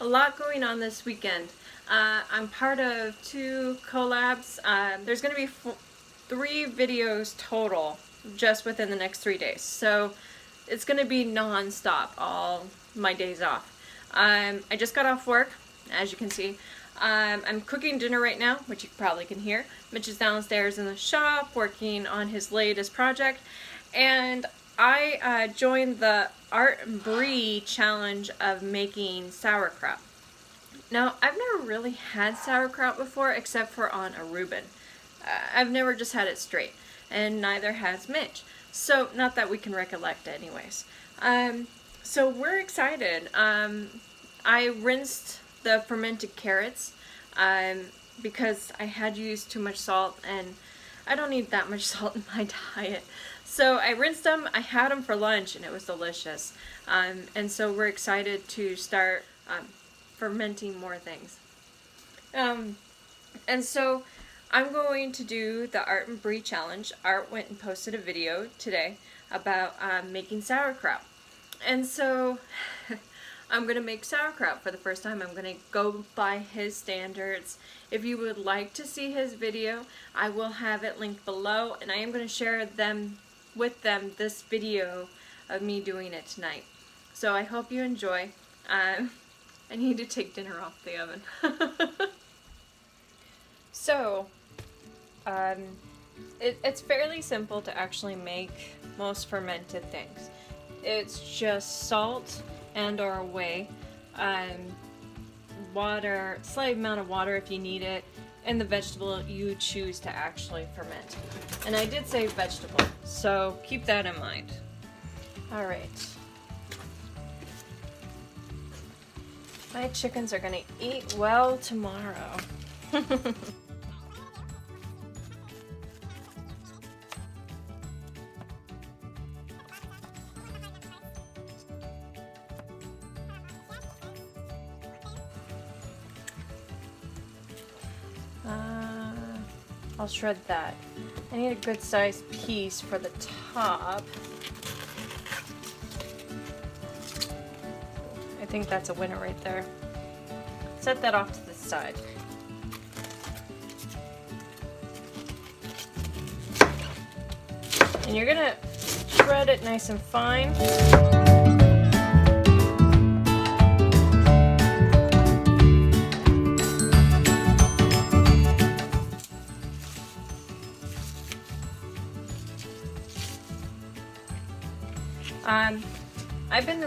a lot going on this weekend. I'm part of 2 collabs. There's going to be 3 videos total just within the next 3 days. So it's going to be non-stop all my days off. I just got off work, as you can see. I'm cooking dinner right now, which you probably can hear. Mitch is downstairs in the shop working on his latest project. And I joined the Art and Brie challenge of making sauerkraut. Now, I've never really had sauerkraut before except for on a Reuben. I've never just had it straight, and neither has Mitch. So, not that we can recollect anyways. So we're excited. I rinsed the fermented carrots because I had used too much salt, and I don't need that much salt in my diet. So I rinsed them, I had them for lunch, and it was delicious. And so we're excited to start fermenting more things. And so I'm going to do the Art and Brie challenge. Art went and posted a video today about making sauerkraut. And so I'm going to make sauerkraut for the first time. I'm going to go by his standards. If you would like to see his video, I will have it linked below, and I am going to share with them this video of me doing it tonight. So I hope you enjoy. I need to take dinner off the oven. So, it's fairly simple to actually make most fermented things. It's just salt and or whey, water, slight amount of water if you need it, and the vegetable you choose to actually ferment. And I did say vegetable, so keep that in mind. Alright. My chickens are gonna eat well tomorrow. I'll shred that. I need a good sized piece for the top. I think that's a winner right there. Set that off to the side. And you're gonna shred it nice and fine. I've been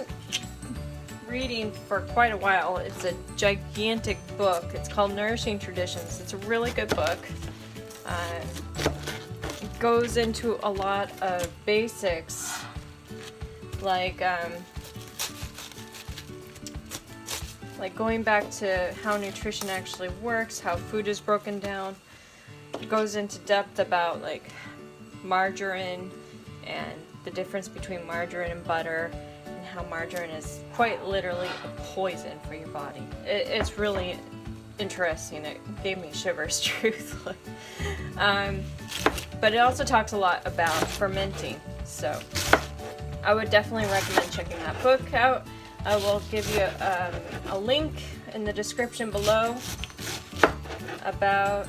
reading for quite a while. It's a gigantic book. It's called Nourishing Traditions. It's a really good book. It goes into a lot of basics, like going back to how nutrition actually works, how food is broken down. It goes into depth about like margarine and the difference between margarine and butter, and how margarine is quite literally a poison for your body. It's really interesting. It gave me shivers, truthfully. But it also talks a lot about fermenting, so I would definitely recommend checking that book out. I will give you a link in the description below of that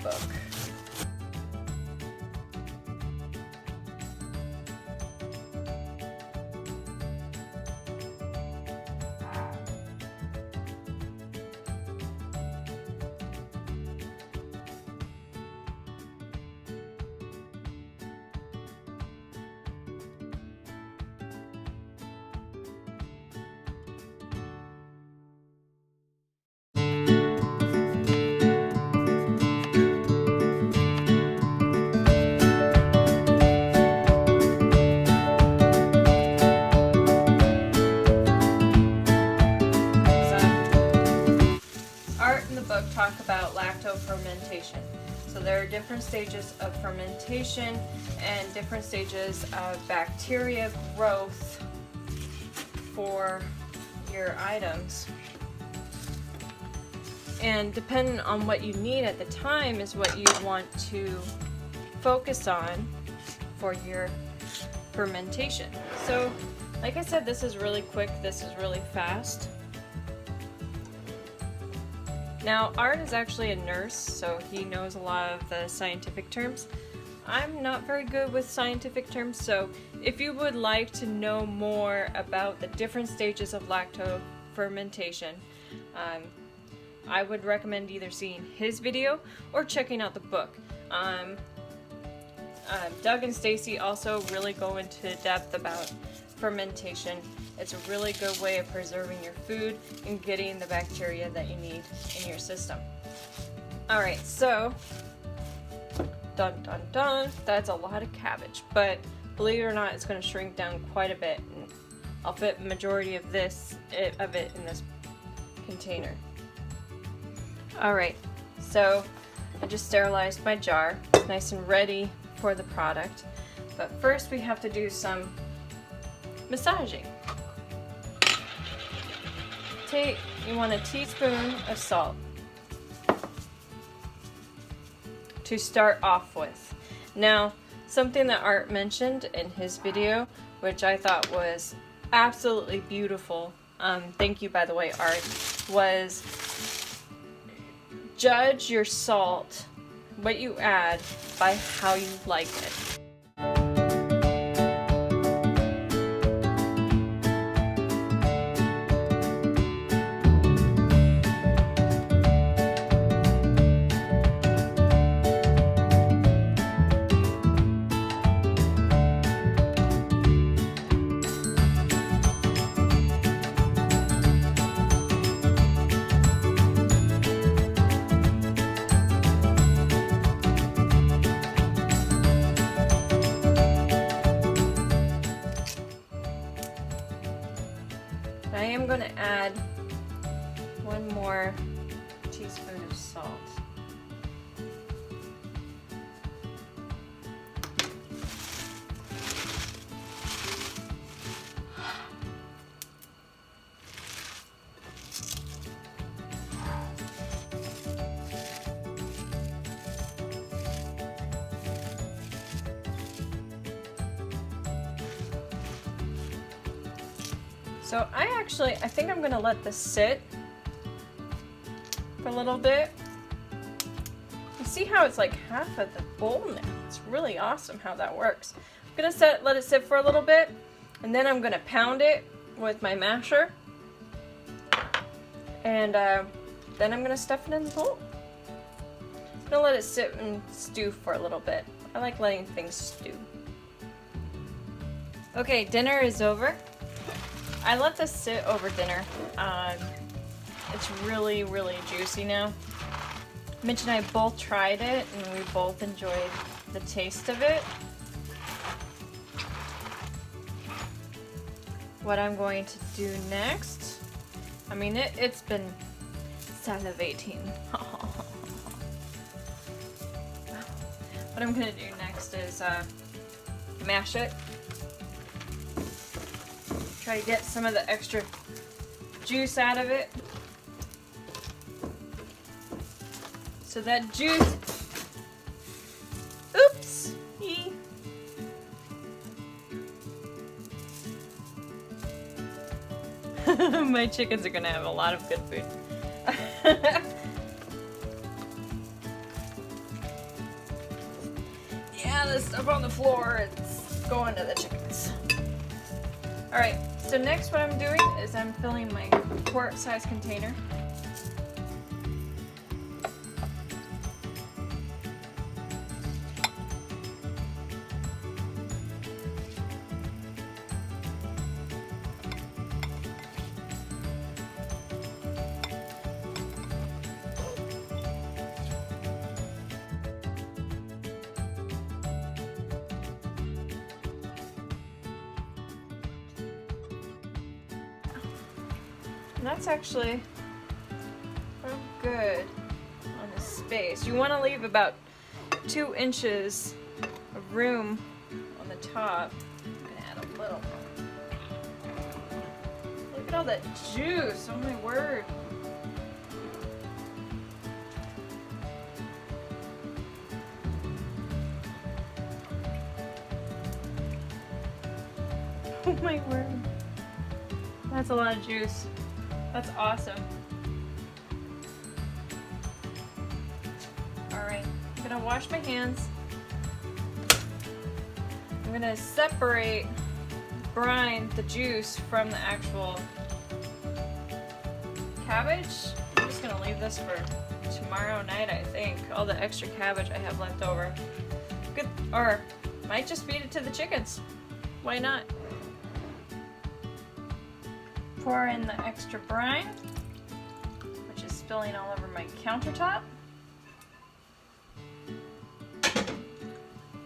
book. Talk about lactofermentation. So there are different stages of fermentation and different stages of bacteria growth for your items. And depending on what you need at the time is what you want to focus on for your fermentation. So Like I said, this is really quick, this is really fast. Now, Art is actually a nurse, so he knows a lot of the scientific terms. I'm not very good with scientific terms, so if you would like to know more about the different stages of lacto fermentation, I would recommend either seeing his video or checking out the book. Doug and Stacy also really go into depth about fermentation. It's a really good way of preserving your food and getting the bacteria that you need in your system. Alright, so, dun dun dun, that's a lot of cabbage, but believe it or not, it's going to shrink down quite a bit, and I'll fit majority of it in this container. Alright, so I just sterilized my jar. It's nice and ready for the product, but first we have to do some massaging. You want a teaspoon of salt to start off with. Now, something that Art mentioned in his video, which I thought was absolutely beautiful, thank you by the way, Art, was judge your salt, what you add, by how you like it. I am going to add one more teaspoon of salt. So I think I'm gonna let this sit for a little bit. You see how it's like half of the bowl now? It's really awesome how that works. I'm gonna let it sit for a little bit, and then I'm gonna pound it with my masher, and then I'm gonna stuff it in the bowl. I'm gonna let it sit and stew for a little bit. I like letting things stew. Okay, dinner is over. I let this sit over dinner. It's really, really juicy now. Mitch and I both tried it, and we both enjoyed the taste of it. What I'm going to do next, I mean, it's been salivating. What I'm gonna do next is mash it. Try to get some of the extra juice out of it. So that juice, oops, my chickens are gonna have a lot of good food. Yeah, the stuff on the floor, it's going to the chickens. Alright, so next what I'm doing is I'm filling my quart size container. And that's actually good on the space. You want to leave about 2 inches of room on the top. I'm going to add a little more. Look at all that juice, oh my word. Oh my word. That's a lot of juice. That's awesome. Alright, I'm gonna wash my hands. I'm gonna separate, brine the juice from the actual cabbage. I'm just gonna leave this for tomorrow night, I think. All the extra cabbage I have left over. Good, or might just feed it to the chickens. Why not? Pour in the extra brine, which is spilling all over my countertop.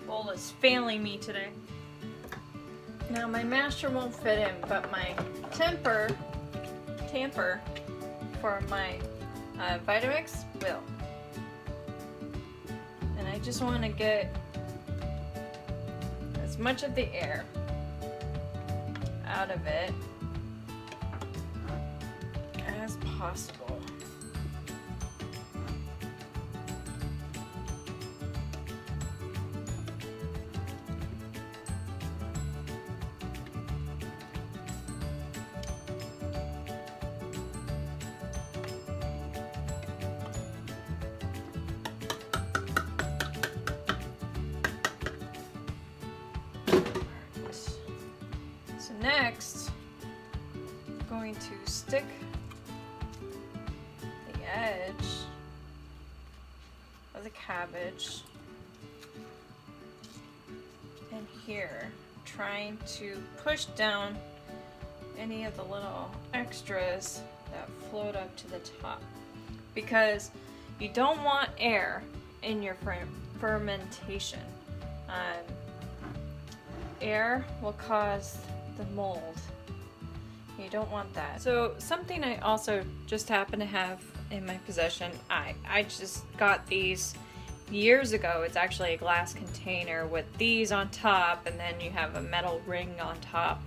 Bowl is failing me today. Now my masher won't fit in, but my tamper for my Vitamix will. And I just want to get as much of the air out of it as possible. So next, I'm going to stick the edge of the cabbage in here, trying to push down any of the little extras that float up to the top, because you don't want air in your fermentation. Air will cause the mold. You don't want that. So something I also just happen to have in my possession, I just got these years ago. It's actually a glass container with these on top, and then you have a metal ring on top.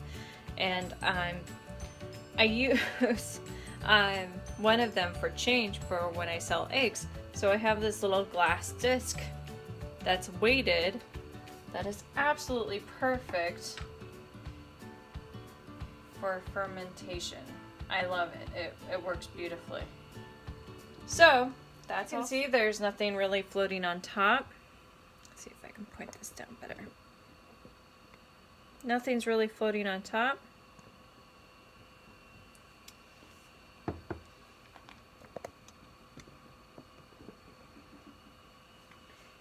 And I use one of them for change for when I sell eggs. So I have this little glass disc that's weighted, that is absolutely perfect for fermentation. I love it. It works beautifully. So that's all. You can see there's nothing really floating on top. Let's see if I can point this down better. Nothing's really floating on top.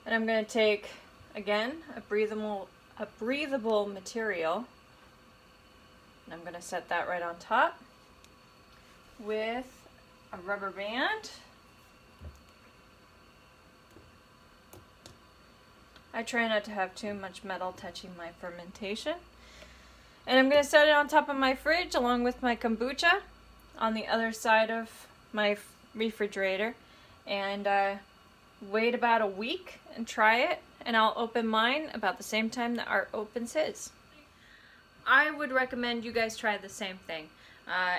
And I'm going to take, again, a breathable material, and I'm going to set that right on top with a rubber band. I try not to have too much metal touching my fermentation. And I'm going to set it on top of my fridge along with my kombucha on the other side of my refrigerator, and wait about a week and try it, and I'll open mine about the same time that Art opens his. I would recommend you guys try the same thing,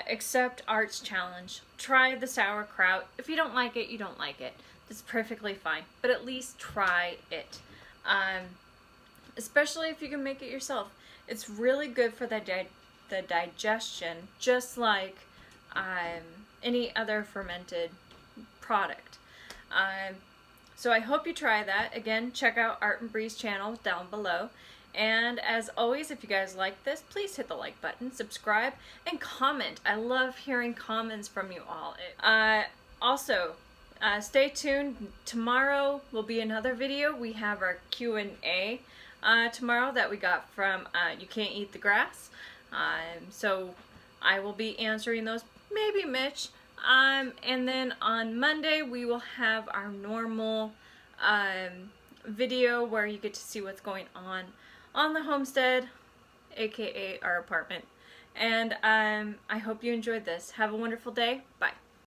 except Art's challenge. Try the sauerkraut. If you don't like it, you don't like it. That's perfectly fine, but at least try it. Especially if you can make it yourself. It's really good for the digestion, just like any other fermented product. So I hope you try that. Again, check out Art and Bree's channel down below. And as always, if you guys like this, please hit the like button, subscribe, and comment. I love hearing comments from you all. Also, stay tuned. Tomorrow will be another video. We have our Q&A tomorrow that we got from You Can't Eat the Grass. So I will be answering those, maybe Mitch. And then on Monday we will have our normal video where you get to see what's going on the homestead, aka our apartment. And I hope you enjoyed this. Have a wonderful day. Bye.